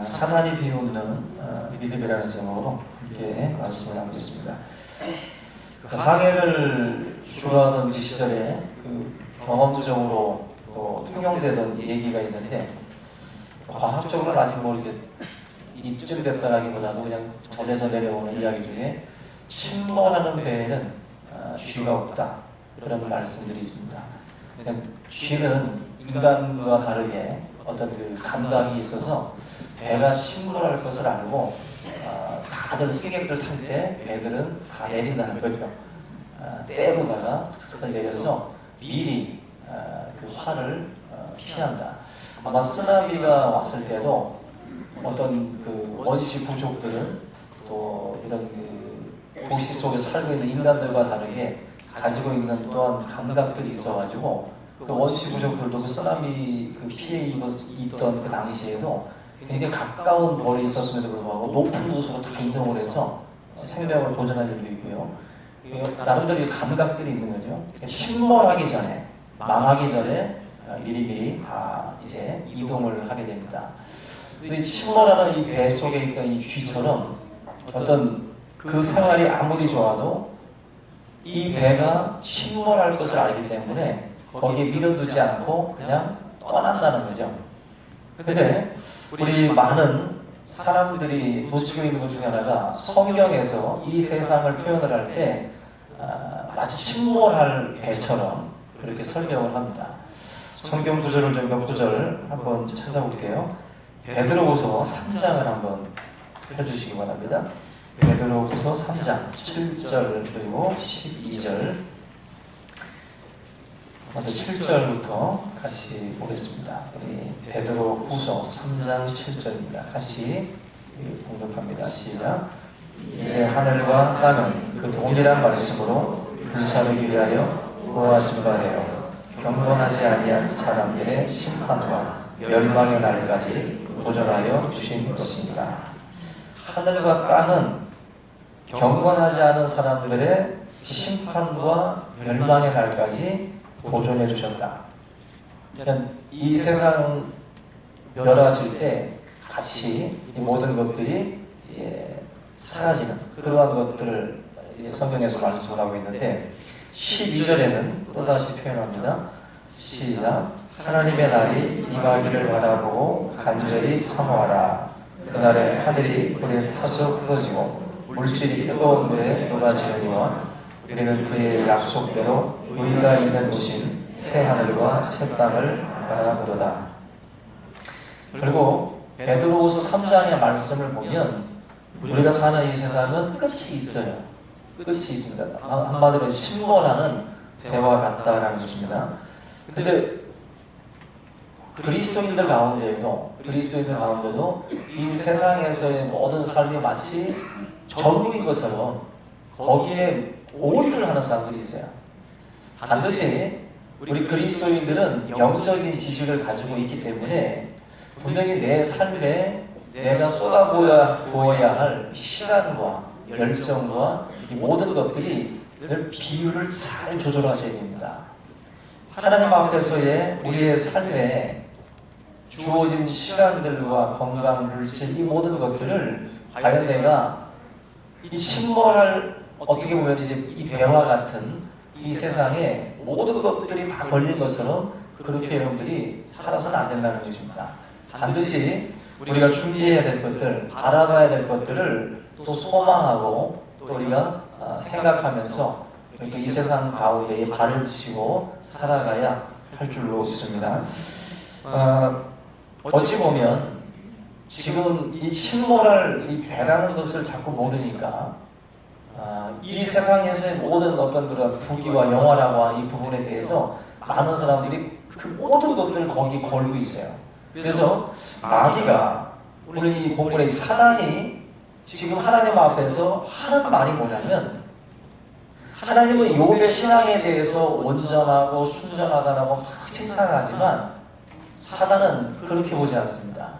사단이 비웃는 믿음이라는 제목으로 함께 말씀을 나누고 있습니다. 항해를 주로하던 그 시절에 경험적으로 또 통용되던 얘기가 있는데, 과학적으로는 아직 뭐 이렇게 입증됐다라기보다도 그냥 전해져 내려오는 이야기 중에 침몰하는 배에는 쥐가 없다, 그런 말씀들이 있습니다. 그냥 쥐는 인간과 다르게 어떤 그 감각이 있어서 배가 침몰할 것을 알고 다들 승객들 탈 때 배들은 다 내린다는 거죠. 때로다가 그걸 내려서 미리 그 화를 피한다. 아마 쓰나미가 왔을 때도 어떤 그 원시 부족들은 또 이런 그 도시 속에 살고 있는 인간들과 다르게 가지고 있는 또한 감각들이 있어가지고, 그 원시 부족들도 그 쓰나미 그 피해 입었던 그 당시에도 굉장히 가까운 거리에 있었음에도 불구하고 높은 곳으로 다 이동을 해서 생명을 보존할 일도 있고요. 나름대로 감각들이 있는 거죠. 침몰하기 전에, 망하기 전에 미리미리 다 이제 이동을 하게 됩니다. 근데 침몰하는 이 배 속에 있던 이 쥐처럼 어떤 그 생활이 아무리 좋아도 이 배가 침몰할 것을 알기 때문에 거기에 밀어두지 않고 그냥 떠난다는 거죠. 근데 우리 많은 사람들이 놓치고 있는 것 중에 하나가, 성경에서 이 세상을 표현을 할 때 마치 침몰할 배처럼 그렇게 설명을 합니다. 성경 구절을 좀 몇 구절 한번 찾아볼게요. 베드로후서 3장을 한번 펴주시기 바랍니다. 베드로후서 3장 7절 그리고 12절, 먼저 7절부터 같이 보겠습니다. 우리 베드로후서 3장 7절입니다. 같이 공독합니다. 시작. 이제 하늘과 땅은 그 동일한 말씀으로 불사르기 위하여 구하신 바래요. 경건하지 아니한 사람들의 심판과 멸망의 날까지 보존하여 주신 것입니다. 하늘과 땅은 경건하지 않은 사람들의 심판과 멸망의 날까지 보존해 주셨다. 그러니까 이 세상 멸하실 때 같이 이 모든 것들이 이제 사라지는 그러한 것들을 이제 성경에서 말씀을 하고 있는데, 12절에는 또다시 표현합니다. 시작. 하나님의 날이 임하기를 바라보고 간절히 사모하라. 그날에 하늘이 불에 타서 부서지고 물질이 뜨거운 물에 녹아지느니와 우리는 그의 약속대로 의가 있는 곳인 새 하늘과 새 땅을 바라보도다. 그리고 베드로후서 3장의 말씀을 보면 우리가 사는 이 세상은 끝이 있어요. 끝이 있습니다. 한마디로 침몰하는 배와 같다라는 것입니다. 근데 그리스도인들 가운데도 이 세상에서의 모든 삶이 마치 전부인 것처럼 거기에 오인을 하는 사람들이 있어요. 반드시 우리 그리스도인들은 영적인 지식을 가지고 있기 때문에 분명히 내 삶에 내가 쏟아부어야 할 시간과 열정과 이 모든 것들이 비율을 잘 조절하셔야 됩니다. 하나님 앞에서의 우리의 삶에 주어진 시간들과 건강, 물질, 이 모든 것들을 과연 내가 이 침몰할, 어떻게 보면 이제 이 배와 같은 이 세상에 모든 것들이 다 걸린 것처럼 그렇게 여러분들이 살아서는 안 된다는 것입니다. 반드시 우리가 준비해야 될 것들, 바라봐야 될 것들을 또 소망하고 또 우리가 생각하면서 이렇게 이 세상 가운데에 발을 드시고 살아가야 할 줄로 믿습니다. 어찌 보면 지금 이 침몰할 이 배라는 것을 자꾸 모르니까 이 세상에서의 모든 어떤 그런 부귀와 영화라고 하는 이 부분에 대해서 많은 사람들이 그 모든 것들을 거기 걸고 있어요. 그래서 마귀가, 우리 본문의 사단이 지금 하나님 앞에서 하는 말이 뭐냐면, 하나님은 욥의 신앙에 대해서 온전하고 순전하다라고 칭찬하지만 사단은 그렇게 보지 않습니다.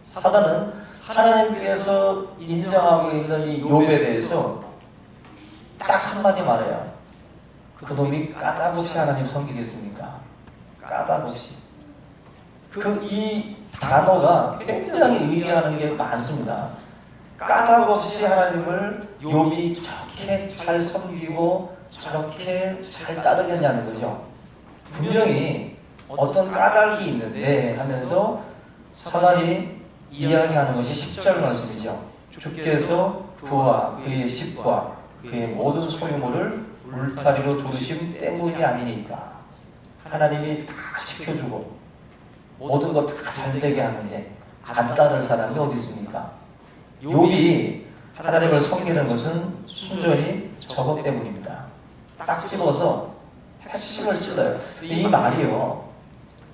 사단은 하나님께서 인정하고 있는 이 욥에 대해서 딱 한마디 말해요. 그놈이 까닭없이 하나님 섬기겠습니까? 까닭없이. 이 단어가 굉장히 의미하는 게 많습니다. 까닭 없이 하나님을 욥이 저렇게 잘 섬기고 저렇게 잘 따르겠냐는 거죠. 분명히 어떤 까닭이 있는데 하면서 사단이 이야기하는 것이 10절 말씀이죠. 주께서 그와 그의 집과 그의 모든 소유물을 울타리로 두르심 때문이 아니니까. 하나님이 다 지켜주고 모든 것 다 잘되게 하는데 안 따를 사람이 어디 있습니까? 욥이 하나님을 섬기는 것은 순전히 저것 때문입니다. 딱 집어서 핵심을 찔러요. 이 말이요,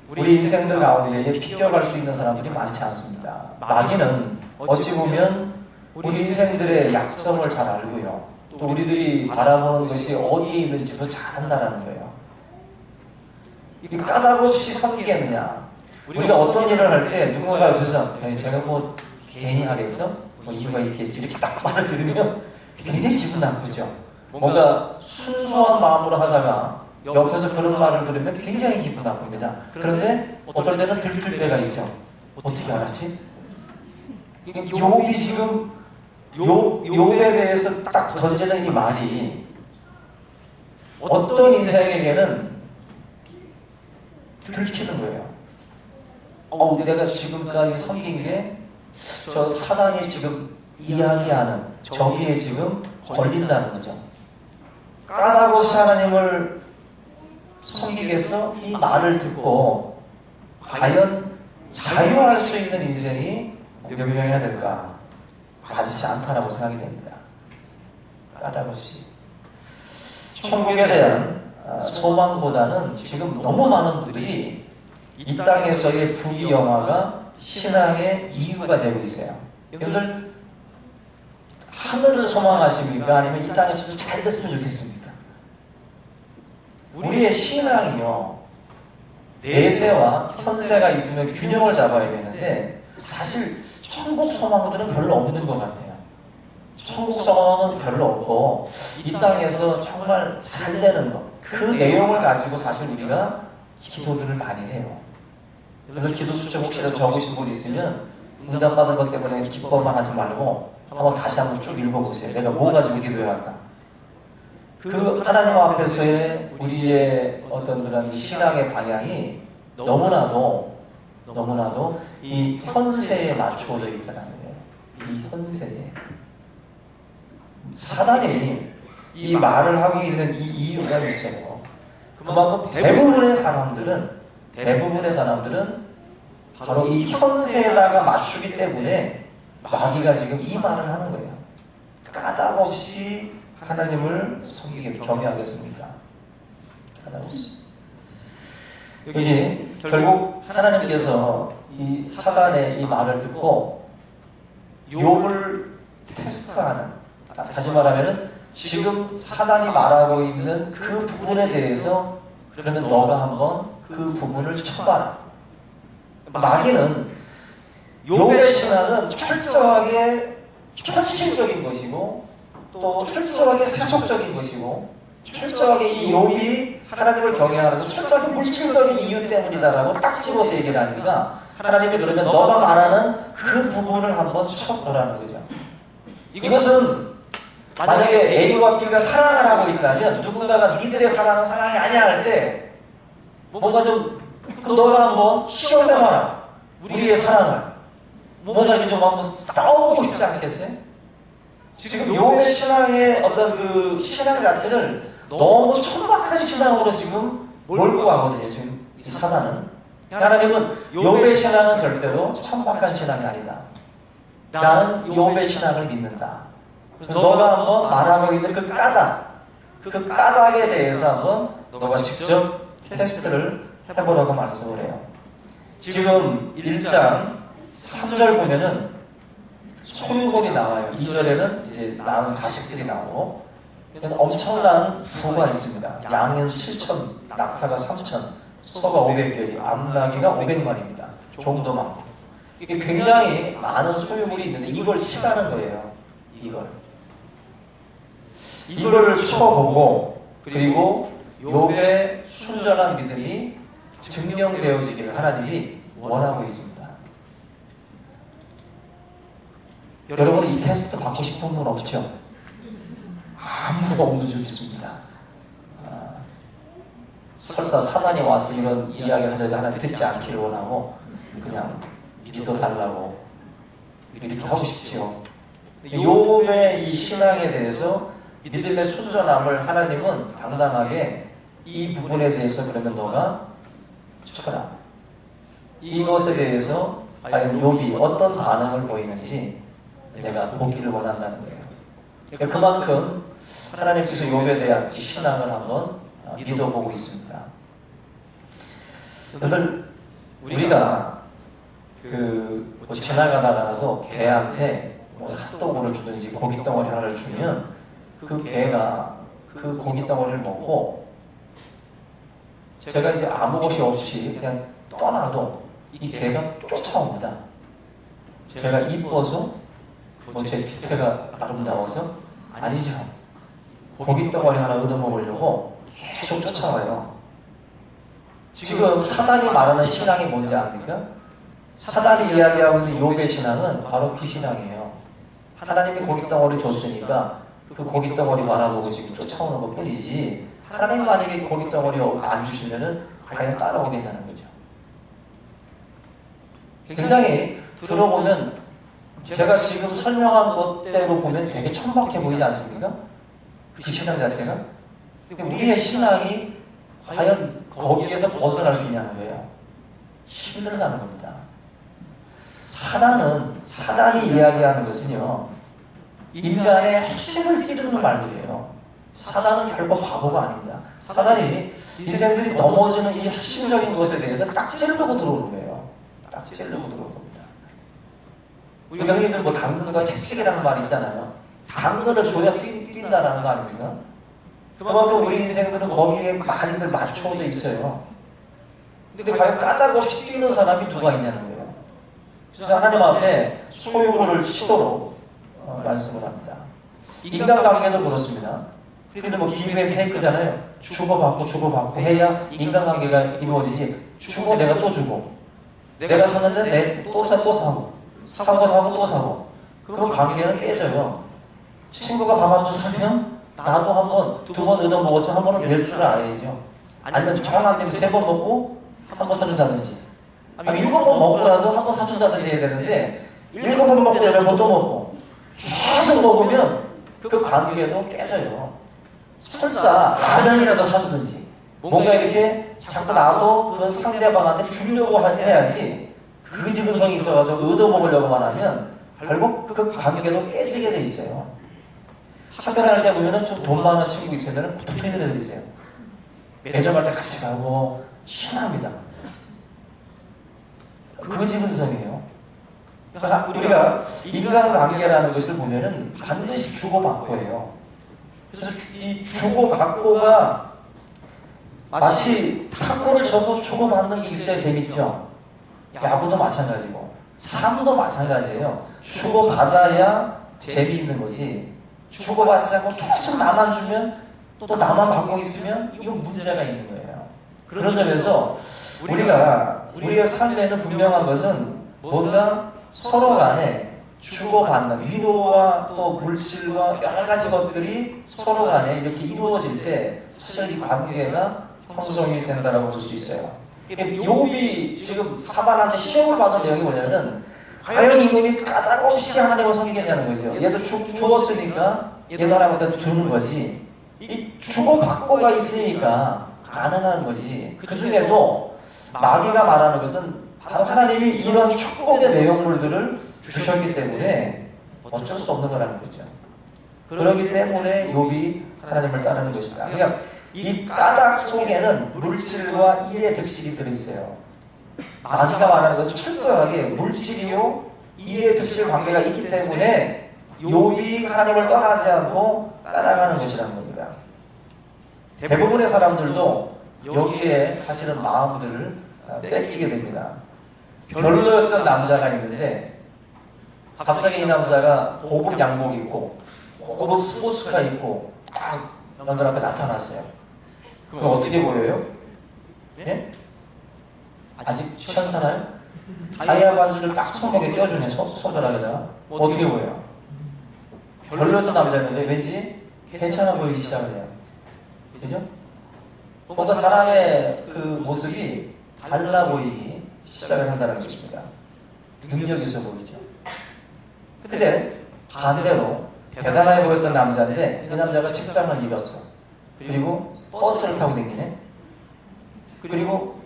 우리 인생들 가운데 비껴갈 수 있는 사람들이 많지 않습니다. 마귀는 어찌 보면 우리 인생들의 약점을 잘 알고요, 또 우리들이 바라보는 것이 어디에 있는지도 잘 안다는 거예요. 이 까닭 없이 섬기겠느냐? 우리가 어떤 일을 할 때 누군가가 옆에서 제가 뭐 괜히 하겠어? 뭐 이유가 있겠지, 이렇게 딱 말을 들으면 굉장히 기분 나쁘죠. 뭔가 순수한 마음으로 하다가 옆에서 그런 말을 들으면 굉장히 기분 나쁩니다. 그런데 어떨 때는 들킬 때가 있죠. 어떻게 알았지? 욥이 지금 욥에 대해서 딱 던지는 이 말이 어떤 인생에게는 들키는 거예요. 내가 지금까지 섬긴 게 저 사단이 지금 이야기하는 저기에 지금 걸린다는 거죠. 까닭 없이 하나님을 섬기겠어? 이 말을 듣고 과연 자유할 수 있는 인생이 몇 명이나 될까? 많지 않다라고 생각이 됩니다. 까닭 없이. 천국에 대한 소망보다는 지금 너무 많은 분들이 이 땅에서의 부귀영화가 신앙의 이유가 되고 있어요. 여러분들 하늘을 소망하십니까? 아니면 이 땅에서 잘 됐으면 좋겠습니까? 우리의 신앙이요, 내세와 현세가 있으면 균형을 잡아야 되는데 사실 천국 소망들은 별로 없는 것 같아요. 천국 소망은 별로 없고 이 땅에서 정말 잘 되는 것, 그 내용을 가지고 사실 우리가 기도들을 많이 해요. 여러분 기도 수첩 혹시라도 적으신 분 있으면 응답받은 것 때문에 기뻐만 하지 말고 한번 다시 한번 쭉 읽어보세요. 내가 뭐 가지고 기도해야 할까? 그 하나님 앞에서의 우리의 어떤 그런 신앙의 방향이 너무나도 이 현세에 맞추어져 있다는 거예요. 이 현세에. 사단이 이 말을 하고 있는 이 이유가 있어요. 그만큼 대부분의 사람들은 바로 이 현세에다가 맞추기 때문에 마귀가 지금 이 말을 하는 거예요. 까닭 없이 하나님을 섬기게 경외하겠습니까? 까닭 없이. 여기 결국 하나님께서 이 사단의 이 말을 듣고 욥을 테스트하는, 다시 말하면 지금 사단이 말하고 있는 그 부분에 대해서 그러면 너가 한번 그 부분을 쳐봐라. 마귀는 욥의 신앙은 철저하게 현실적인 것이고 또 철저하게 세속적인 것이고 철저하게 이 욥이 하나님을 경외하면서 철저하게 물질적인 이유 때문이다라고 딱 집어서 얘기를 하니까 하나님이 그러면 너가 말하는 그 부분을 한번 쳐보라는 거죠. 이것은 만약에 A와 B가 사랑을 하고 있다면 누군가가 니들의 사랑은 사랑이 아니야 할 때 뭔가 좀 너가 한번 시험해봐라. 우리의 사랑을. 뭔가 이렇게 좀 한번 싸워보고 싶지 않겠어요? 지금 욥의 신앙의 어떤 그 신앙 자체를 너무 천박한 신앙으로 지금 몰고 가거든요. 지금 이 사단은. 하나님은 욥의 신앙은 절대로 천박한 신앙이 아니다. 나는 욥의 신앙을 믿는다. 그래서 너가 한번 말하고 있는 그 까닭에 대해서 한번 너가 직접 테스트를 해보라고 말씀을 해요. 지금 1장 3절 보면은 소유물이 나와요. 2절에는 이제 낳은 자식들이 나오고 엄청난 부가 있습니다. 양은 7천, 낙타가 3천, 소가 500결이, 암나귀가 500마리입니다. 종도 많고. 이게 굉장히 많은 소유물이 있는데 이걸 치라는 거예요. 이거를 쳐보고 그리고 욥의 순전한 믿음이 증명되어지기를 하나님이 원하고 있습니다. 여러분 이 테스트 받고 싶은 분 없죠? 아무도 없는 줄 있습니다. 설사 사단이 와서 이런 이야기를 하더라도 하나 듣지 않기를 원하고 그냥 믿어달라고 이렇게 하고 싶지요. 욥의 이 신앙에 대해서 믿음의 순전함을 하나님은 당당하게 이 부분에 대해서 그러면 너가 쳐라. 이것에 대해서 과연 욥이 어떤 반응을 보이는지 내가 보기를 원한다는 거예요. 그만큼 하나님께서 욥에 대한 신앙을 한번 믿어보고 있습니다. 여러분, 우리가 뭐 지나가다가도 개한테 뭐 핫도그를 주든지 고기 덩어리 하나를 주면 그 개가 그 고기 덩어리를 먹고 제가 이제 아무 것이 없이 그냥 떠나도 이 개가 쫓아옵니다. 제가 이뻐서 뭐 제 뒤태가 아름다워서 아니죠. 고기 덩어리 하나 얻어먹으려고 계속 쫓아와요. 지금 사단이 말하는 신앙이 뭔지 압니까? 사단이 이야기하고 있는 욥의 신앙은 바로 그 신앙이에요. 하나님이 고기 덩어리 줬으니까 그 고기 덩어리 바라보고 지금 쫓아오는 것 뿐이지 하나님 만약에 고기 덩어리 안 주시면은 과연 따라오겠냐는 거죠. 굉장히 들어보면 제가 지금 설명한 것대로 보면 되게 천박해 보이지 않습니까? 그 신앙 자체가. 근데 우리의 신앙이 과연 거기에서 벗어날 수 있냐는 거예요. 힘들다는 겁니다. 사단이 이야기하는 것은요, 인간의 핵심을 찌르는 말들이에요. 사단은 결코 바보가 아닙니다. 사단이 인생들이 넘어지는 이 핵심적인 것에 대해서 딱 찌르고 들어오는 거예요. 딱 찌르고 들어오는 겁니다. 우리 형님들 뭐 당근과 채찍이라는 말 있잖아요. 당근을 줘야 뛴다라는 거 아닙니까? 그만큼 우리 인생들은 거기에 많이들 맞춰져 있어요. 근데 과연 까닭 없이 뛰는 사람이 누가 있냐는 거예요. 그래서 하나님 앞에 소유물을 치도록 말씀을 합니다. 인간관계도 그렇습니다. 우리는 뭐 기브앤테이크잖아요. 주고받고 해야 인간관계가 이루어지지. 주고 내가 또 주고. 내가 샀는데 또 사고. 사고 또 사고. 그럼 관계는 깨져요. 친구가 밥 한 번 사면 나도 한 번, 두 번 얻어먹어서 한 번은 낼 줄 알아야죠. 아니면 정확하게 세 번 먹고 한 번 사준다든지. 아니면 일곱 번 먹더라도 한 번 사준다든지 해야 되는데 일곱 번 먹고 여덟 번 또 먹고 계속 먹으면 그 관계도 깨져요. 설사 라면이라도 사주든지 뭔가 이렇게 자꾸 나도 그 상대방한테 주려고 해야지 그 지근성이 있어가지고 얻어먹으려고만 하면 결국 그 관계도 깨지게 돼 있어요. 학교 다닐 때 보면은 좀 돈 많은 친구 있으면 붙어 있는 애들 있어요. 매점 갈 때 같이 가고 시원합니다. 그 지근성이에요. 그러니까 우리가 인간관계라는 것을 보면은 반드시 주고받고 해요. 그래서 이 주고받고가 마치 탁구를 쳐도 주고받는 게 있어야 재밌죠. 야구도 마찬가지고 삶도 마찬가지예요. 주고받아야 재미있는 거지. 주고받지 않고 계속 나만 주면 또 나만 받고 있으면 이건 문제가 있는 거예요. 그런 점에서 우리의 삶에는 분명한 것은 뭔가 서로 간에 주고받는 위로와 또 물질과 여러 가지 것들이 서로 간에 이렇게 이루어질 때 사실 이 관계가 형성이 된다고 볼 수 있어요. 욥이 지금 사반한테 시험을 받은 내용이 뭐냐면 과연 이놈이 까닭 없이 하나님을 섬기겠냐는 거죠. 얘도 주었으니까 얘도 하나님한테 주는 거지. 이 주고받고가 있으니까 가능한 거지. 그 중에도 마귀가 말하는 것은 바로 하나님이 이런 축복의 내용물들을 주셨기 때문에 어쩔 수 없는 거라는 거죠. 그렇기 때문에 욥이 하나님을 따르는 것이다. 그러니까 이 까닭 속에는 물질과 일의 득실이 들어있어요. 마귀가 말하는 것은 철저하게 물질이요 일의 득실 관계가 있기 때문에 욥이 하나님을 떠나지 않고 따라가는 것이라는 겁니다. 대부분의 사람들도 여기에 사실은 마음들을 뺏기게 됩니다. 별로였던 남자가 있는데 갑자기 이 남자가 고급 양복 입고 고급 스포츠카 입고 딱 여러분 앞에 나타났어요. 그럼 어떻게 보여요? 예? 아직 시원찮아요? 다이아 반지를 딱 손목에 껴주네, 손가락에다가. 어떻게 보여요? 별로였던 남자였는데 왠지 괜찮아 보이기 시작을 해요. 그죠? 뭔가 사람의 그 모습이 달라 보이기 시작을 한다는 것입니다. 능력이 있어 보이죠. 근데 반대로 대단해 보였던 남자인데 이 남자가 직장을 잃었어. 그리고 버스를 타고 다니네. 그리고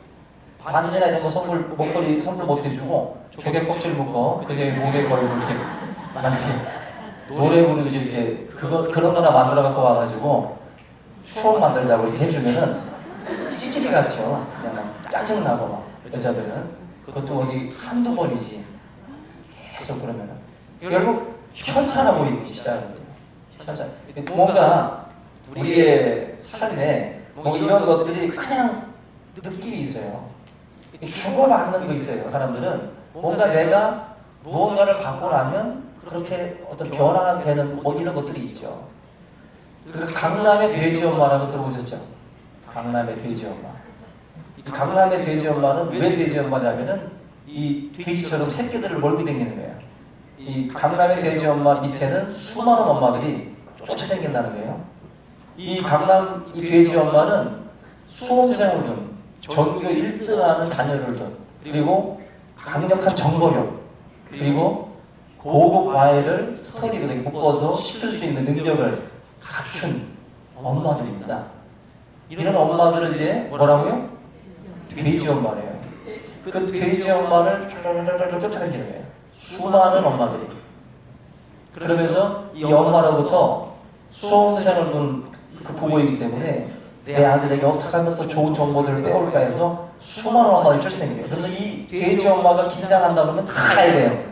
반지나 이런 거 선물, 목걸이 선물 못 해주고 조개 껍질 묶어 그게 목에 걸고 이렇게 노래 부르듯이 이렇게 그런 거나 만들어 갖고 와가지고 추억 만들자고 해주면은 찌질이 같죠. 그냥 막 짜증나고 막 여자들은 그것도 어디 한두 번이지 계속 그러면은 결국 현찮아 보이기 시작합니다. 현찮아. 뭔가 우리의 삶에 뭐 이런 것들이 그냥 느낌이 있어요. 주고받는 거 있어요. 사람들은 뭔가 내가 무언가를 받고 나면 그렇게 어떤 변화되는 뭐 이런 것들이 있죠. 그 강남의 돼지 엄마라고 들어보셨죠? 강남의 돼지 엄마. 이 강남의 돼지 엄마는 왜 돼지 엄마냐면은 이 돼지처럼 새끼들을 몰고 다니는 거예요. 이 강남의 돼지 엄마 밑에는 수많은 엄마들이 쫓아다닌다는 거예요. 이 강남 이 돼지 엄마는 수험생을 둔 전교 1등하는 자녀를 둔 그리고 강력한 정보력 그리고 고급 과외를 스터디를 묶어서 시킬 수 있는 능력을 갖춘 엄마들입니다. 이런 엄마들을 이제 뭐라고요? 돼지 엄마래요. 그 돼지 엄마를 쫓아다니는 거예요. 수많은 엄마들이. 그러면서 이 엄마로부터 수험생을 둔 그 부모이기 때문에 내 아들에게 어떻게 하면 더 좋은 정보들을 빼올까 해서 수많은 엄마들이 쫓아다니는 거예요. 그래서 이 돼지 엄마가 김장한다 그러면 다 가야 돼요.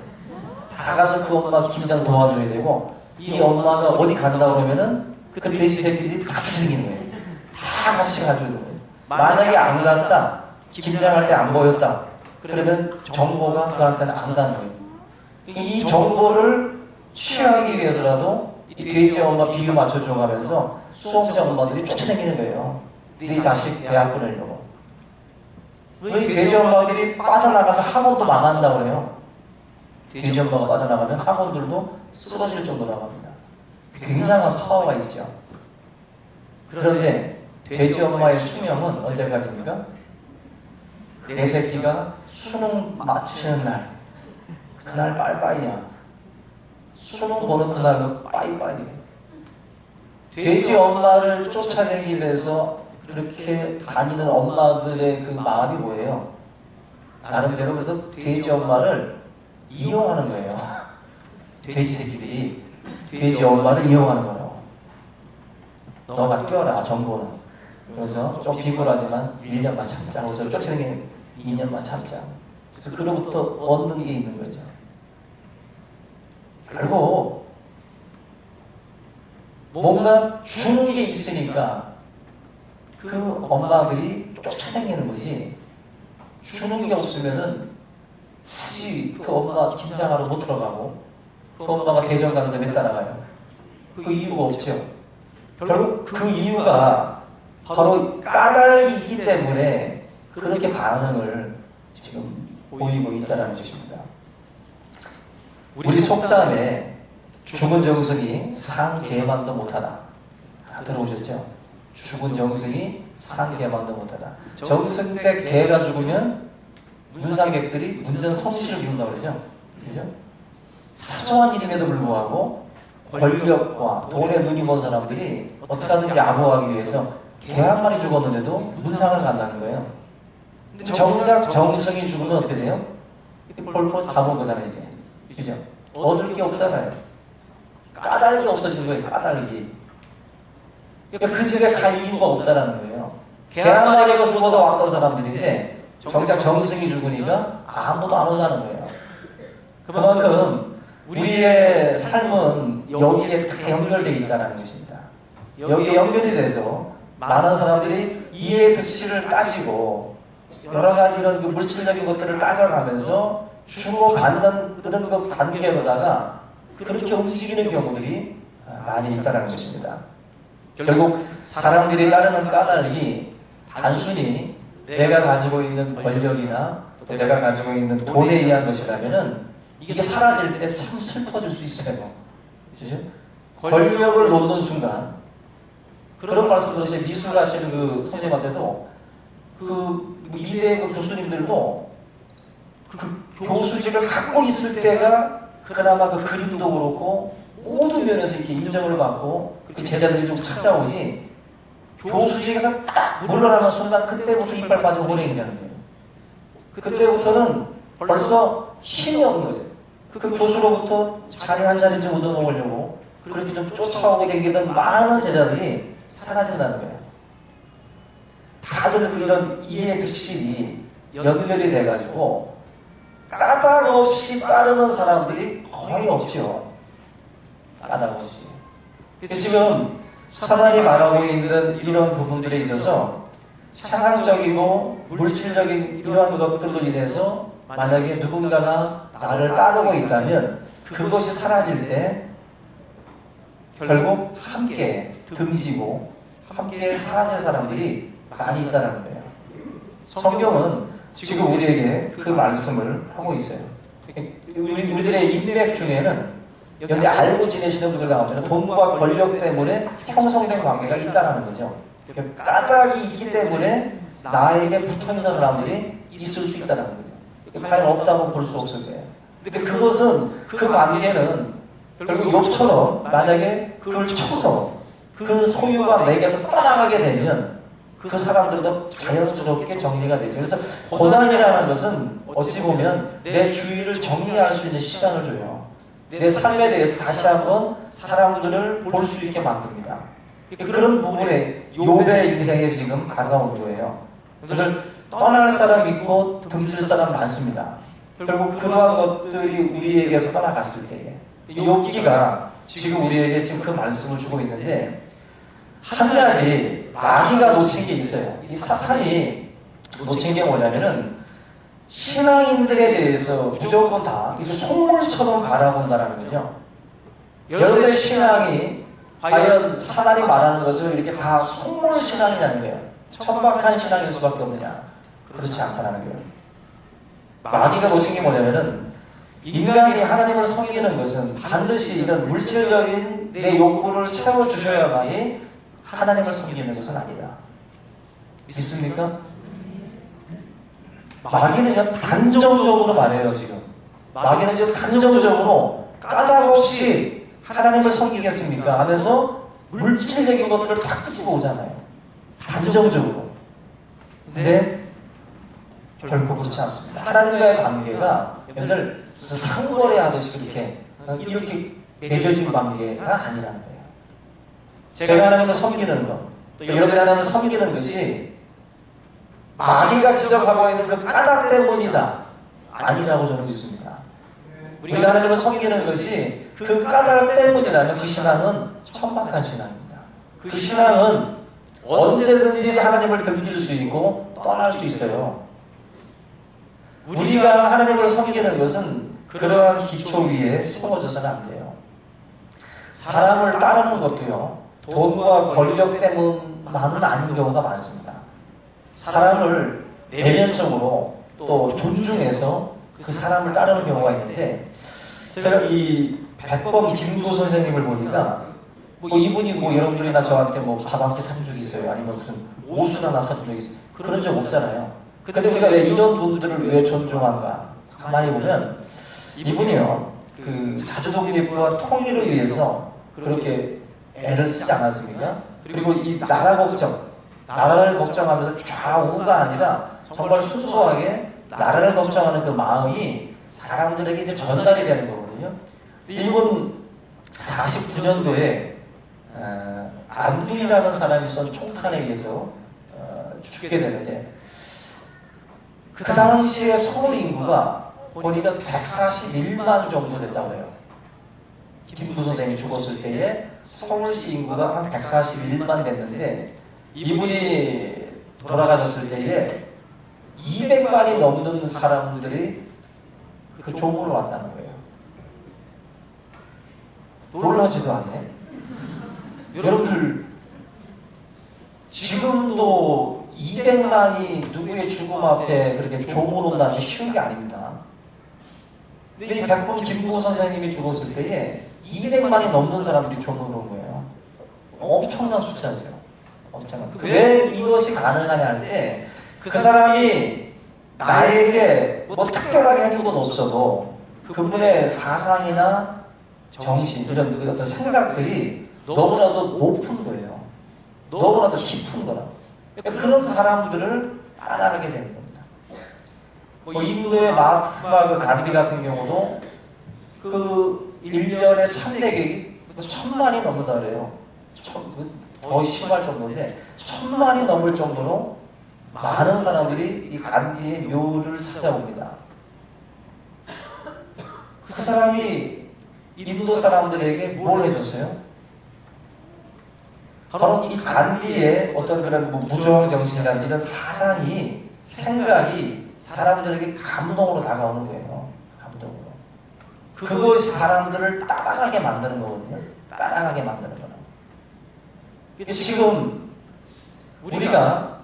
다 가서 그 엄마 김장 도와줘야 되고 이 엄마가 어디 간다 그러면은 그 돼지 새끼들이 다 쫓아다니는 거예요. 다 같이 가주는 거예요. 만약에 안 갔다, 김장할 때 안 보였다, 그러면 정보가 그한테는 안 가는 거예요. 이 정보를 취하기 위해서라도 이 돼지 엄마 비유 맞춰줘가면서 수험생 엄마들이 쫓아다니는 거예요. 네 자식 대학 보내려고. 이 돼지 엄마들이 빠져나가면 학원도 망한다고 그래요. 돼지 엄마가 빠져나가면 학원들도 쓰러질 정도로 나갑니다. 굉장한 파워가 있죠. 그런데 돼지 엄마의 수명은 언제까지입니까? 내 새끼가 수능 마치는 날, 그날 빠이빠이야. 수능 보는 그날도 빠이빠이야. 돼지 엄마를 쫓아내기 위해서 그렇게 다니는 엄마들의 그 마음이 뭐예요? 나름대로 그래도 돼지 엄마를 이용하는 거예요. 돼지 새끼들이 돼지 엄마를 이용하는 거예요. 너가 껴라 정보는. 그래서 좀 비굴하지만 1년만 참자. 그래서 쫓아내기는 2년만 참자. 그래서 그로부터 얻는 게 있는 거죠. 결국 뭔가 주는 게 있으니까 그 엄마들이 쫓아다니는 거지. 주는 게 없으면은 굳이 그 엄마 김장하러 못 들어가고 그 엄마가 대전 가는데 왜 따라가요? 그 이유가 없죠. 결국 그 이유가 바로 까닭이기 때문에 그렇게 반응을 지금 보이고 있다는 것입니다. 우리 속담에 죽은 정승이 산 개만도 못하다. 들어오셨죠? 죽은 정승이 산 개만도 못하다. 정승 때 개가 죽으면 문상객들이 문전 성시를 이룬다고 그러죠. 그죠? 사소한 일임에도 불구하고 권력과 돈에 눈이 먼 사람들이 어떻게 하든지 아부하기 위해서 개 한 마리 죽었는데도 문상을 간다는 거예요. 정작 정승이 죽으면 어떻게 돼요? 폴폴 다 먹거잖아요, 이제. 그죠? 얻을 게 없잖아요. 까닭이 없어진 거예요, 까닭이. 그 집에 갈 이유가 없다라는 거예요. 개 한 마리가 죽어도 왔던 사람들인데 정작 정승이 죽으니까 아무도 안 온다는 거예요. 그만큼 우리의 삶은 여기에 다 연결되어 있다는 것입니다. 여기에 연결이 돼서 많은 사람들이 이해 득실을 따지고 여러 가지 이런 물질적인 것들을 따져가면서 주고받는 그런 그 관계로다가 그렇게 움직이는 경우들이 많이 있다는 것입니다. 결국 사람들이 따르는 까닭이 단순히 내가 가지고 있는 권력이나 또 내가 가지고 있는 돈에 의한 것이라면은 이게 사라질 때 참 슬퍼질 수 있어요. 그죠? 권력을 놓는 순간 그런 말씀 들으세요. 미술 하시는 그 선생님한테도 그 미대 그 교수님들도 그 교수직을 갖고 있을 때가 그나마 그 그림도 그렇고 모든 면에서 이렇게 인정을 받고 그 제자들이 좀 찾아오지 교수직에서 딱 물러나는 순간 그때부터 이빨 빠지고 호랭이라는 거예요. 그때부터는 벌써 힘이 없는 거예요. 그 교수로부터 자리 한 자리 좀 얻어먹으려고 그렇게 좀 쫓아오게 되기던 많은 제자들이 사라진다는 거예요. 다들 그런 이해 득실이 연결이 돼가지고 까닭 없이 따르는 사람들이 거의 없죠. 까닭 없이. 지금 사단이 말하고 있는 이런 부분들에 있어서 세상적이고 물질적인 이러한 것들로 인해서 만약에 누군가가 나를 따르고 있다면 그것이 사라질 때 결국 함께 등지고 함께 사라질 사람들이 많이 있다는 거예요. 성경은 지금 우리에게 그 말씀을 하고 있어요. 우리들의 인맥 중에는 여기 알고 지내시는 분들 가운데는 돈과 권력 때문에 형성된 관계가 있다는 거죠. 까닭이 있기 때문에 나에게 붙어있는 사람들이 있을 수 있다는 거죠. 과연 없다고 볼 수 없을 거예요. 근데 그것은 그 관계는 결국 욕처럼 만약에 그걸 쳐서 그 소유가 내게서 떠나가게 되면 그 사람들도 자연스럽게 정리가 되죠. 그래서 고난이라는 것은 어찌 보면 내 주위를 정리할 수 있는 시간을 줘요. 내 삶에 대해서 다시 한번 사람들을 볼 수 있게 만듭니다. 그런 부분에 욥의 인생에 지금 다가온 거예요. 그들 떠날 사람 있고 등질 사람 많습니다. 결국 그러한 것들이 우리에게서 떠나갔을 때에 욥기가 지금 우리에게 지금 그 말씀을 주고 있는데 한 가지 마귀가 놓친 게 있어요. 이 사탄이 놓친 게 뭐냐면은 신앙인들에 대해서 무조건 다 속물처럼 바라본다는 거죠. 여러분의 신앙이 과연 사단이 말하는 것을 이렇게 다 속물 신앙이냐는 거예요. 천박한 신앙일 수밖에 없느냐. 그렇지 않다는 거예요. 마귀가 놓친 게 뭐냐면은 인간이 하나님을 섬기는 것은 반드시 이런 물질적인 내 욕구를 채워주셔야만이 하나님을 섬기는 것은 아니다. 믿습니까? 마귀는 단정적으로 말해요, 지금. 마귀는 지금 단정적으로 까닭 없이 하나님을 섬기겠습니까? 하면서 물질적인 것들을 다 끄집어 오잖아요. 단정적으로. 근데 결코 그렇지 않습니다. 하나님과의 관계가 여러분들 상거래 하듯이 이렇게 맺어진 관계가 아니라는 거예요. 제가 하나님을 섬기는 것, 또 여러분이 하나님을 섬기는 것이 마귀가 지적하고 있는 그 까닭 때문이다. 아니라고 저는 믿습니다. 우리가 하나님을 섬기는 것이 그 까닭 때문이라면 그 신앙은 천박한 신앙입니다. 그 신앙은 언제든지 하나님을 등질 수 있고 떠날 수 있어요. 우리가 하나님을 섬기는 것은 그러한 기초 위에 세워져서는 안 돼요. 사람을 따르는 것도요, 돈과 권력 때문만은 아닌 경우가 많습니다. 사람을 내면적으로 또 존중해서 그 사람을 따르는 경우가 있는데, 제가 이 백범 김구 선생님을 보니까 이분이 여러분들이나 저한테 밥 한 끼 사준 적이 있어요? 아니면 무슨 옷을 하나 사준 적이 있어요? 그런 적 없잖아요. 근데 우리가 왜 이런 분들을 왜 존중한가? 가만히 보면 이분이요, 그 자주독립과 통일을 위해서 그렇게 애를 쓰지 않았습니까? 그리고 이 나라 걱정, 나라를 걱정하면서 좌우가 아니라 정말 순수하게 나라를 걱정하는 그 마음이 사람들에게 이제 전달이 되는 거거든요. 이분 49년도에 안두이라는 사람이 쏜 총탄에 의해서 죽게 되는데, 그 당시에 서울 인구가 보니까 141만 정도 됐다고 해요. 김구 선생이 죽었을 때에 서울시 인구가 한 141만 됐는데, 이분이 돌아가셨을 때에 200만이 넘는 사람들이 그 조국으로 왔다는 거예요. 놀라지도 않네. 여러분들 지금도 200만 100만이 누구의 죽음 앞에 그렇게 조문 온다는 게 쉬운 게 아닙니다. 근데 이 백범 김구 선생님이 죽었을 때에 200만이 넘는 사람들이 조문을 온 거예요. 엄청난 숫자죠. 엄청난. 왜 이것이 가능하냐 할 때 그 사람이 나에게 뭐 특별하게 해준 건 없어도 그분의 사상이나 정신, 이런 어떤 생각들이 너무나도 높은 거예요. 너무나도 깊은 거라. 그런 사람들을 따라가게 되는 겁니다. 뭐 인도의 마하트마 간디 같은 경우도 그 1년에 참배객이 1000만이 넘는다 그래요. 거의 심할 정도인데 1000만이 넘을 정도로 많은 사람들이 이 간디의 묘를 찾아옵니다. 그 사람이 인도 사람들에게 뭘 해줬어요? 바로 이 간디의 어떤 그런 무저항 정신이라든지 이런 사상이, 생각이 사람들에게 감동으로 다가오는 거예요. 감동으로. 그것이 사람들을 따라가게 만드는 거거든요. 따라가게 만드는 거는. 지금 우리가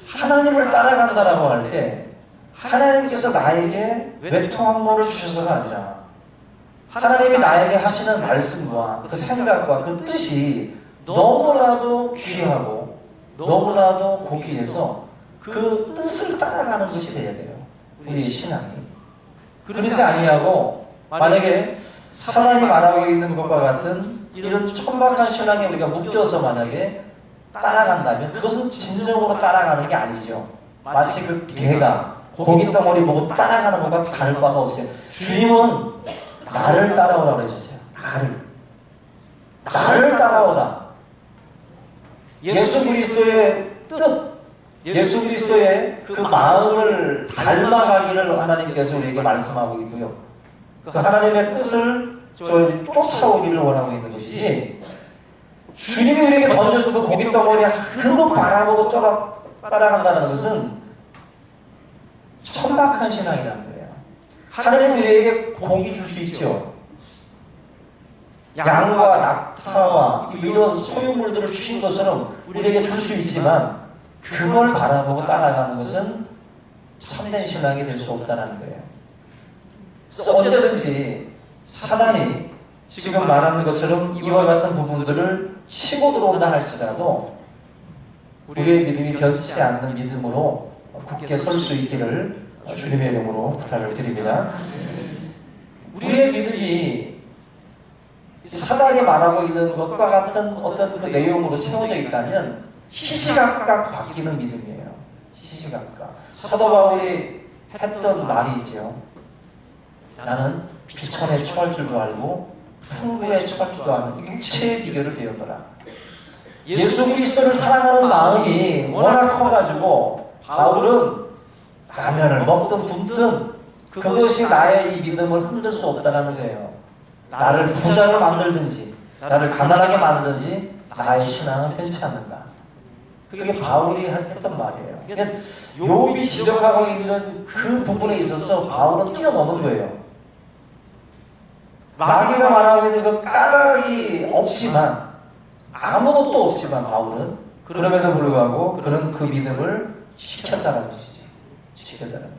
하나님을 따라간다라고 할 때 하나님께서 나에게 외통함모를 주셔서가 아니라 하나님이 나에게 하시는 말씀과 그 생각과 그 뜻이 너무나도 귀하고 너무나도 고귀해서 그 뜻을 따라가는 것이 되어야 돼요. 우리의 신앙이. 그러지 아니하고 만약에 사단이 말하고 있는 것과 같은 이런 천박한 신앙에 우리가 묶여서 만약에 따라간다면 그것은 진정으로 따라가는 게 아니죠. 마치 그 개가 고기 덩어리 보고 따라가는 것과 다를 바가 없어요. 주님은 나를 따라오라고 그러셨어요. 나를 따라오라. 예수 그리스도의 뜻, 예수 그리스도의 그 마음을 닮아가기를 하나님께서 우리에게 말씀하고 있고요. 그 하나님의 뜻을 쫓아오기를 원하고 있는 것이지, 주님이 우리에게 던져준 그 고기 덩어리 그거 바라보고 따라간다는 것은 천박한 신앙이라는 거예요. 하나님은 우리에게 고기 줄 수 있죠. 양과 낙타와 이런 소유물들을 주신 것처럼 우리에게 줄 수 있지만 그걸 바라보고 따라가는 것은 참된 신앙이 될 수 없다는 거예요. 그래서 언제든지 사단이 지금 말하는 것처럼 이와 같은 부분들을 치고 들어온다 할지라도 우리의 믿음이 변치 않는 믿음으로 굳게 설 수 있기를 주님의 이름으로 부탁을 드립니다. 우리의 믿음이 사단이 말하고 있는 것과 같은 어떤 그 내용으로 채워져 있다면 시시각각 바뀌는 믿음이에요. 시시각각. 사도 바울이 했던 말이죠. 나는 비천에 처할 줄도 알고 풍부에 처할 줄도 아는 일체의 비결을 배우노라. 예수 그리스도를 사랑하는 마음이 워낙 커가지고 바울은 라면을 먹든 굶든 그것이 나의 이 믿음을 흔들 수 없다는 거예요. 나를 부자로 만들든지 나를 가난하게 만들든지 나의 신앙은 변치 않는다. 그게 바울이 했던 말이에요. 그러니까 욥이 지적하고 있는 그 부분에 있어서 바울은 뛰어넘은 거예요. 마귀가 말하고 있는 그 까닭이 없지만, 아무것도 없지만 바울은 그럼에도 불구하고 그는 그 믿음을 지켰다는 것이지. 지켰다는 거예요.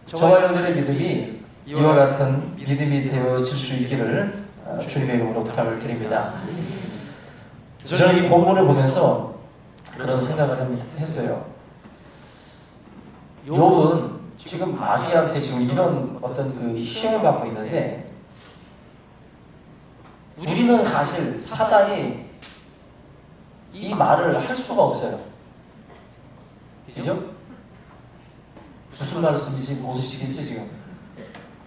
저와 여러분들의 믿음이 이와 같은 믿음이 되어질 수 있기를 주님의 이름으로 부탁을 드립니다. 저는 이 본문을 보면서 그런 생각을 했어요. 욥은 지금 마귀한테 지금 이런 어떤 그 시험을 받고 있는데, 우리는 사실 사단이 이 말을 할 수가 없어요. 그죠? 무슨 말씀인지 모르시겠죠, 지금?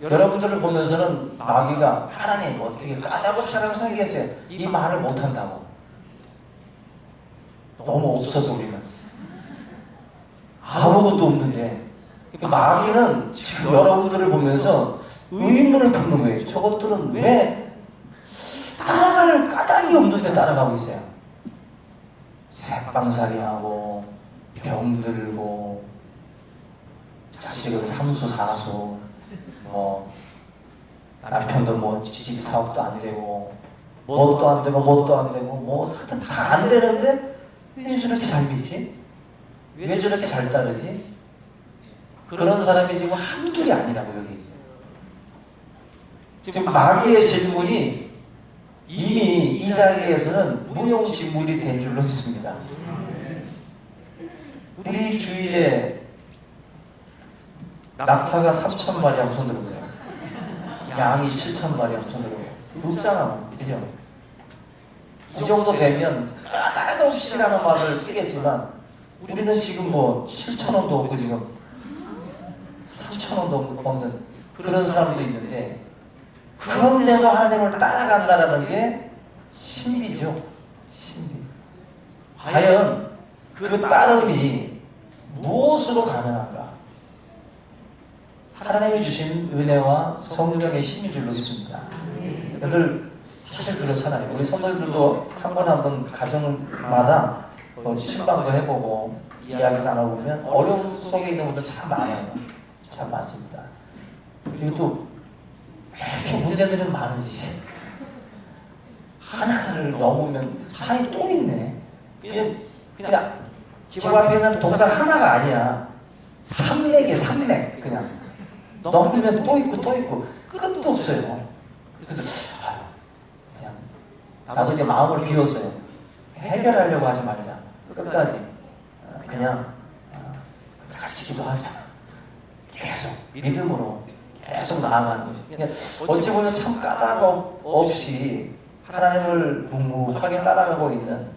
여러분들을 보면서는 마귀가 하나님 어떻게 까다로운 사람을 생기겠어요? 이 말을 못한다고. 너무 없어서 우리는. 아무것도 없는데. 마귀는 지금 여러분들을 보면서 의문을 품는 거예요. 저것들은 왜 따라갈 까닭이 없는데 따라가고 있어요. 새빵살이하고 병들고 자식은 삼수사수 남편도 지지 사업도 안 되고 뭣도 안 되고 뭣도 안 되고 하여튼 다 안 되는데 왜 저렇게 잘 믿지? 왜 저렇게 잘 따르지? 그런 사람이 지금 한둘이 아니라고 여기. 지금 마귀의 질문이 이미 이 자리에서는 무용지물이 된 줄로 믿습니다. 우리 주위에 낙타가 3,000마리 하고 손 들어보세요. 양이 7,000마리 하고 손 들어보세요. 없잖아. 그죠? 이 정도 되면 까다롭시라는 말을 쓰겠지만 우리는 지금 뭐 7,000원도 없고 지금 3,000원도 없는 그런 사람도 있는데 그런데도 하나님을 따라간다는 게 신비죠. 신비. 과연 그 따름이 무엇으로 가능한가? 하나님이 주신 은혜와 성령의 힘인 줄로 믿습니다. 늘 사실 그렇잖아요. 우리 성도들도 한 번 한 번 가정마다 신방도 해보고 이야기 나눠보면 어려움 속에 있는 분들 참 많아요. 참 많습니다. 그리고 또 이렇게 문제들은 많은지 하나를 넘으면 산이 또 있네. 그냥 집 앞에 있는 동산 하나가 아니야. 산맥이야, 산맥. 그냥 넘으면 또 있고 또 있고 끝도 없어요. 그래서 그냥 나도 이제 마음을 비웠어요. 해결하려고 하지 말자. 끝까지 그냥 같이 기도하자. 계속 믿음으로 계속 나아가는 것이. 그러니까 어찌 보면 참 까닭 없이 하나님을 묵묵하게 따라가고 있는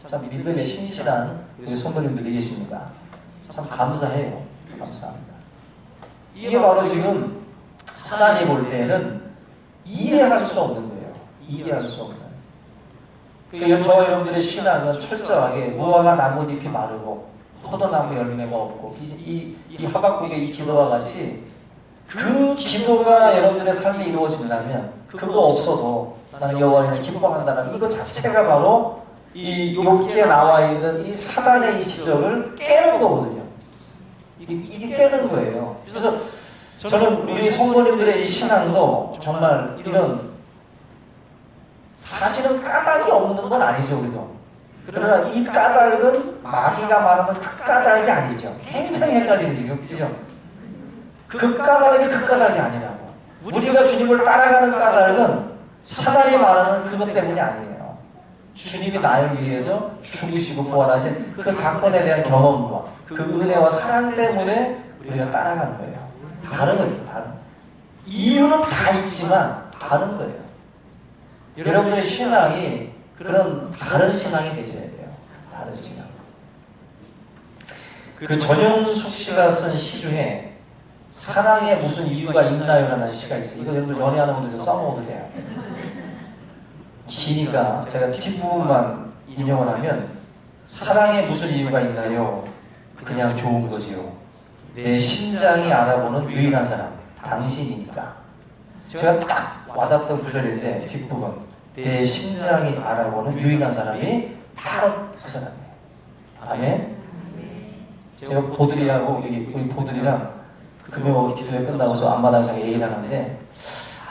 참 믿음의 신실한 우리 성도님들이 계십니다. 참 감사해요. 감사합니다. 이게 바로 지금 하나님 볼 때는 이해할 수 없는 거예요. 이해할 수 없는. 그러니까 저와 여러분들의 신앙은 철저하게 무화과 나뭇잎이 마르고 포도나무 열매가 없고 이 하박국의 이 기도와 같이 그 기도가 여러분들의 삶에 이루어진다면 그거 없어도 나는 여호와를 기뻐한다는 이거 자체가 바로 이 욥기에 나와 있는 이 사단의 이 지적을 깨는 거거든요. 이게 깨는 거예요. 그래서 저는 우리 성도님들의 이 신앙도 정말 이런 사실은 까닭이 없는 건 아니죠, 우리도. 그러나 이 까닭은 마귀가 말하는 그 까닭이 아니죠. 굉장히 헷갈리는 지금, 그죠? 그 까닭이 그 까닭이 아니라고. 우리가 주님을 따라가는 까닭은 사단이 말하는 그것 때문이 아니에요. 주님이 나를 위해서 죽으시고 부활하신 그 사건에 대한 경험과 그 은혜와 사랑 때문에 우리가 따라가는 거예요. 다른 거예요, 다른. 이유는 다 있지만 다른 거예요. 여러분의 신앙이 그런 다른 신앙이 되셔야 돼요. 다른 신앙. 그 전영숙 씨가 쓴 시 중에 사랑에 무슨 이유가 있나요? 라는 시가 있어요. 이거 여러분들 연애하는 분들 좀 써먹어도 돼요. 기니까 제가 뒷부분만 인용을 하면 사랑에 무슨 이유가 있나요? 그냥 좋은 거지요. 내 심장이 알아보는 유일한 사람 당신이니까. 제가 딱 와닿던 구절인데 뒷부분 내 심장이 알아보는 유일한 사람이 바로 그 사람이에요. 아멘. 제가 보들이라고 여기 우리 보들이랑 금요 기도회 끝나고 저 앞마당에서 얘기를 하는데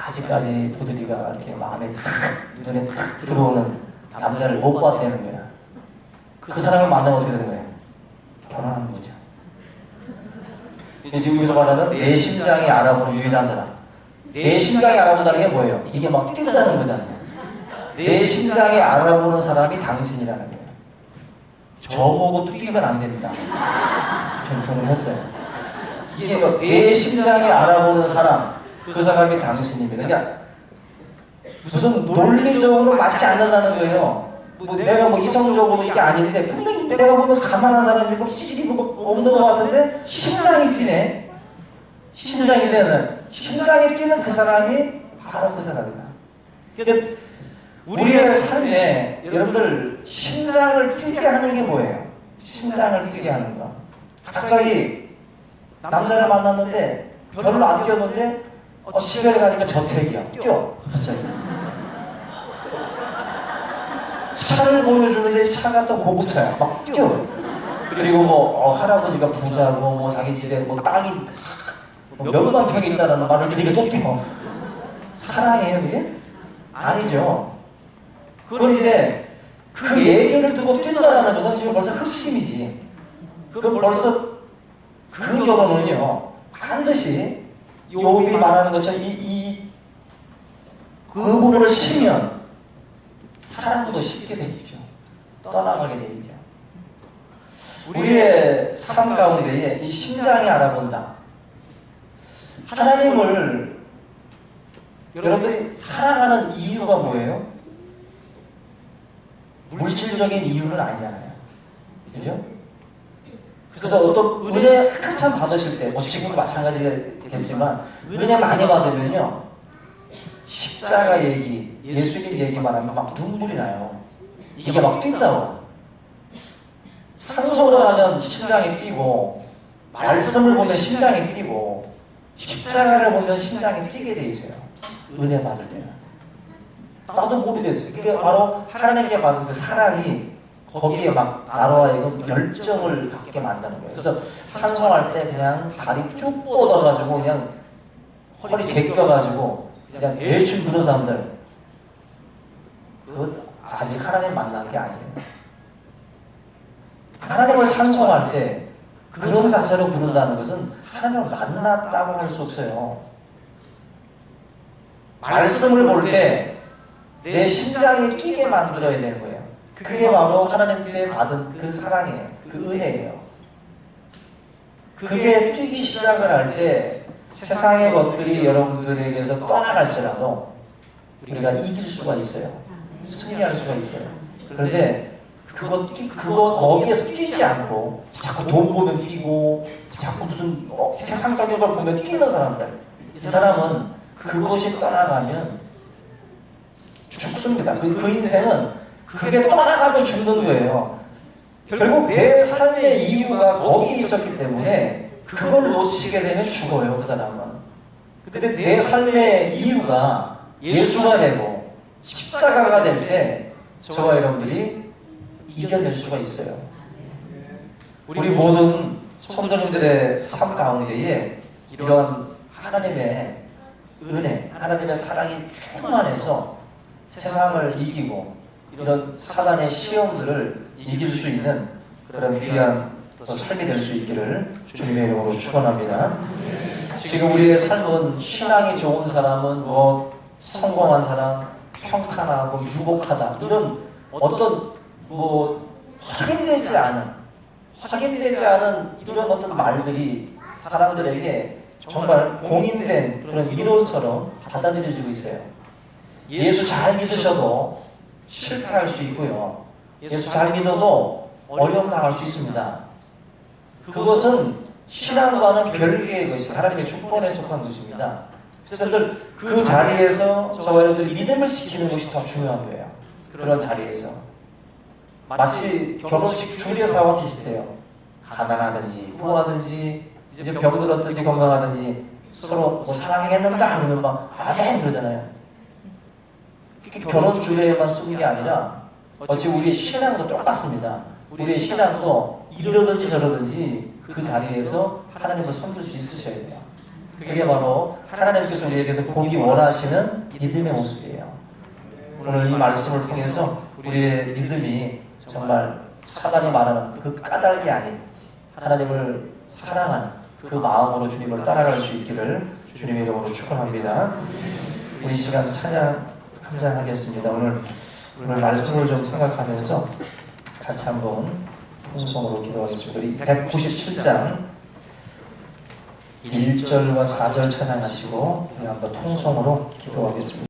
아직까지 보들이가 이렇게 마음에 탁 눈에 탁 들어오는 남자를 못 봤다는 거야. 그 사람을 만나면 어떻게 되는 거예요? 결혼하는 거죠. 지금 여기서 말하는 내 심장이 알아보는 유일한 사람. 내 심장이 알아본다는 게 뭐예요? 이게 막 뛴다는 거잖아요. 내 심장이 알아보는 사람이 당신이라는 거예요. 저보고 뛰면 안 됩니다. 전 결혼을 했어요. 이게 내 심장이 알아보는 사람, 그 사람이 당신입니다. 그러니까 무슨 논리적으로 맞지 않는다는 거예요. 뭐 내가 뭐 이성적으로 이게 아닌데 분명히 내가 보면 가난한 사람이고 찌질이 없는 것 같은데 심장이 뛰네. 심장이 뛰는 그 사람이 바로 그 사람이다. 그러니까 우리의 삶에 여러분들 심장을 뛰게 하는 게 뭐예요? 심장을 뛰게 하는 거. 갑자기 남자를 만났는데 별로 안 뛰었는데 집에 가니까 저택이야. 뛰어. 갑자기. 차를 보여주는데 차가 또 고급차야. 막 뛰어. 그리고 뭐 할아버지가 부자고 뭐 자기 집에 뭐 땅이 뭐 몇만 평이 있다는 말을 들으니까 또 뛰어. 사랑이에요 그게? 아니죠. 그건 이제 그 얘기를 듣고 뛴다는 것은 지금 벌써 흑심이지. 그럼 벌써 그 결혼은요 반드시 욥이 말하는 것처럼 그 부분을 치면 사랑도 쉽게 되죠. 떠나가게 되죠. 우리의 삶 가운데에 이 심장이 알아본다. 하나님을 여러분들이 사랑하는 이유가 뭐예요? 물질적인 이유는 아니잖아요. 그죠? 그래서 어떤 은혜 한참 받으실 때, 지금도 마찬가지겠지만, 은혜 많이 받으면요, 십자가 얘기, 예수님 얘기만 하면 막 눈물이 나요. 이게 막 뛴다고. 찬송을 하면 심장이 뛰고, 말씀을 보면 심장이 뛰고, 십자가를 보면 심장이 뛰게 돼 있어요. 은혜 받을 때는. 나도 모르겠어요. 그게 바로 하나님께 받은 그 사랑이 거기에 막 나로 하여금 열정을 갖게 만드는 거예요. 그래서 찬송할 때 그냥 다리 쭉 뻗어가지고 그냥 허리 제껴가지고 그냥 대충 부르는 사람들, 그거 아직 하나님 만난 게 아니에요. 하나님을 찬송할 때 그런 자세로 부른다는 것은 하나님을 만났다고 할 수 없어요. 말씀을 볼 때 내 심장이 뛰게 만들어야 되는 거예요. 그게 바로 하나님께 받은 그 사랑이에요. 그 은혜예요. 그게 뛰기 시작을 할 때 세상의 것들이 여러분들에게서 떠나갈지라도 우리가 이길 수가 있어요. 승리할 수가 있어요. 그런데 그거 거기에서 뛰지 않고 자꾸 돈 보면 뛰고 자꾸 무슨 세상적인 걸 보면 뛰는 사람들, 이 사람은 그것이 떠나가면 죽습니다. 그 인생은 그게 떠나가면 죽는 거예요. 결국 내 삶의 이유가 거기에 있었기 때문에 그걸 놓치게 되면 죽어요, 그 사람은. 근데 내 삶의 이유가 예수가 되고 십자가가 될 때 저와 여러분들이 이겨낼 수가 있어요. 우리 모든 성도님들의 삶 가운데에 이런 하나님의 은혜, 하나님의 사랑이 충만해서 세상을 이기고 이런 사단의 시험들을 이길 수 있는 그런 귀한 삶이 될 수 있기를 주님의 이름으로 축원합니다. 지금 우리의 삶은 신앙이 좋은 사람은 성공한 사람, 평탄하고 유복하다, 이런 어떤 확인되지 않은 이런 어떤 말들이 사람들에게 정말 공인된 그런 이론처럼 받아들여지고 있어요. 예수 잘 믿으셔도 실패할 수 있고요. 예수 잘 믿어도 어려움 당할 수 있습니다. 그것은 신앙과는 별개의 것이 하나님의 축복에 속한 것입니다. 그래서 그 자리에서 저와 여러분들 믿음을 지키는 것이 더 중요한 거예요. 그런 자리에서 마치 결혼식 주례사와 비슷해요. 가난하든지 부하든지 이제 병들었든지 건강하든지 서로 사랑했는가 그러면 막 아멘 그러잖아요. 결혼 주례에만 쓰는 게 아니라 어찌 우리의 신앙도 똑같습니다. 우리의 신앙도 이러든지 저러든지 그 자리에서 하나님을 섬길 수 있으셔야 돼요. 그게 바로 하나님께서 우리에게서 보기 원하시는 믿음의 모습이에요. 오늘 이 말씀을 통해서 우리의 믿음이 정말 사단이 말하는 그 까닭이 아닌 하나님을 사랑하는 그 마음으로 주님을 따라갈 수 있기를 주님의 이름으로 축원합니다. 우리 시간 찬양 한잔 하겠습니다. 오늘 말씀을 좀 생각하면서 같이 한번 통성으로 기도하겠습니다. 우리 197장 1절과 4절 찬양하시고 우리 한번 통성으로 기도하겠습니다.